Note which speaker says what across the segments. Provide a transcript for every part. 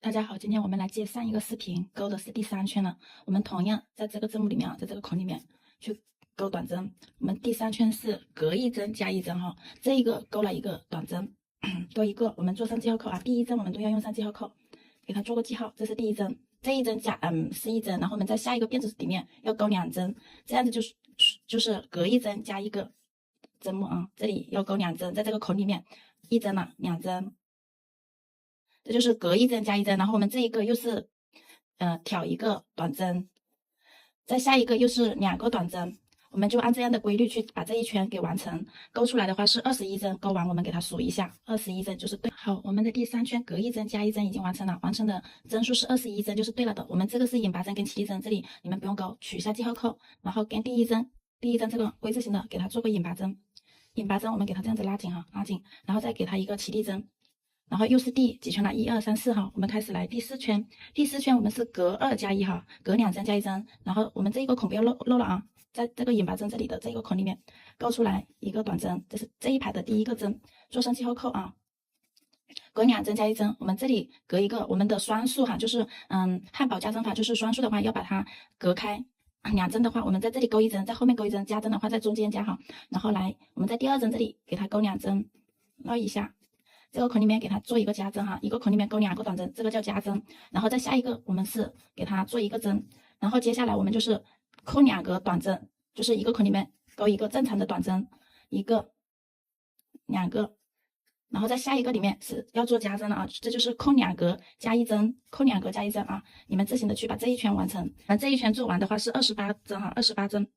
Speaker 1: 大家好，今天我们来接上一个视频，勾的是第3圈了。我们同样在这个字母里面在这个孔里面去勾短针。我们第3圈是隔一针加一针哈，这一个勾了一个短针，多一个，我们做上记号扣啊。第一针我们都要用上记号扣，给它做个记号，这是第一针，这一针是一针，然后我们在下一个辫子里面要勾2针，这样子就是隔一针加一个针目啊，这里要勾2针，在这个孔里面一针了，2针。这就是隔一针加一针，然后我们这一个又是挑一个短针，再下一个又是2个短针，我们就按这样的规律去把这一圈给完成。勾出来的话是21针，勾完我们给它数一下，21针就是对。好，我们的第3圈隔一针加一针已经完成了，完成的针数是21针，就是对了的。我们这个是引拔针跟起立针，这里你们不用勾，取下记号扣，然后跟第一针这个 V 字形的给它做个引拔针，引拔针我们给它这样子拉紧哈，拉紧，然后再给它一个起立针。然后又是第几圈了？1、2、3、4哈，我们开始来第4圈。第4圈我们是隔2加1哈，隔2针加一针。然后我们这一个孔不要漏了啊，在这个引拔针这里的这个孔里面勾出来一个短针，这是这一排的第一个针，做上记号扣啊。隔2针加一针，我们这里隔一个，我们的双数哈，就是汉堡加针法，就是双数的话要把它隔开。2针的话，我们在这里勾一针，在后面勾一针，加针的话在中间加哈。然后来，我们在第2针这里给它勾2针，绕一下。这个孔里面给它做一个加针哈，一个孔里面勾2个短针，这个叫加针。然后再下一个我们是给它做一个针，然后接下来我们就是扣2个短针，就是一个孔里面勾一个正常的短针，一个、2个，然后在下一个里面是要做加针了啊，这就是扣2格加一针，扣2格加一针啊，你们自行的去把这一圈完成。那这一圈做完的话是28针哈，28针，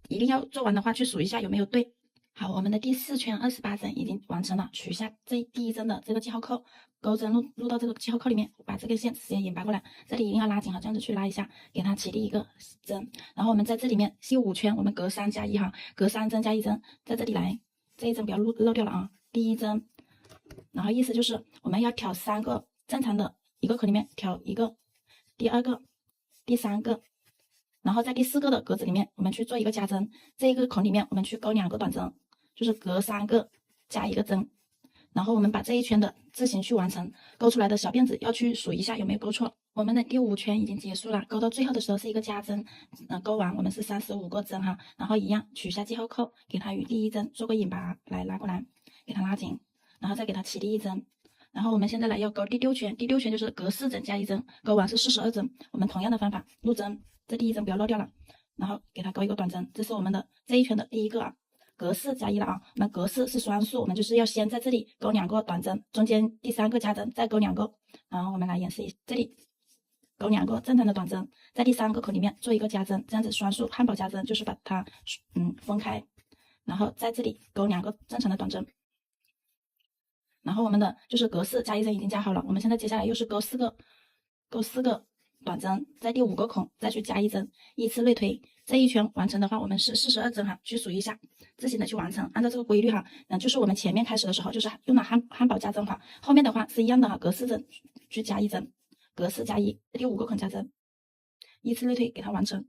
Speaker 1: 一定要做完的话去数一下有没有对。好，我们的第4圈28针已经完成了，取下这第一针的这个记号扣，钩针入到这个记号扣里面，把这根线直接引拔过来，这里一定要拉紧哈，这样子去拉一下，给它起立一个针。然后我们在这里面第5圈，我们隔3加1哈，隔3针加一针，在这里来，这一针不要漏掉了啊。第一针，然后意思就是我们要挑3个正常的一个孔里面挑一个，第2个，第3个。然后在第4个的格子里面，我们去做一个加针，这一个孔里面我们去勾2个短针，就是隔3个加一个针，然后我们把这一圈的自行去完成，勾出来的小辫子要去数一下有没有勾错。我们的第5圈已经结束了，勾到最后的时候是一个加针，勾完我们是35个针哈，然后一样取下记号扣，给它与第一针做个引拔，来拉过来，给它拉紧，然后再给它起立一针。然后我们现在来要勾第6圈，第6圈就是隔4针加一针，勾完是42针。我们同样的方法入针，这第一针不要漏掉了，然后给它勾一个短针，这是我们的这一圈的第一个啊。隔4加1了啊，我们隔4是双数，我们就是要先在这里勾2个短针，中间第3个加针，再勾2个，然后我们来演示一下，这里勾2个正常的短针，在第3个口里面做一个加针，这样子双数汉堡加针就是把它分开，然后在这里勾2个正常的短针。然后我们的就是隔4加一针已经加好了，我们现在接下来又是勾4个短针，在第5个孔再去加一针，依次类推。这一圈完成的话，我们是42针哈，去数一下，自行的去完成，按照这个规律哈，就是我们前面开始的时候就是用了汉堡加针法，后面的话是一样的哈，隔4针去加一针，隔4加1，第5个孔加针，依次类推给它完成。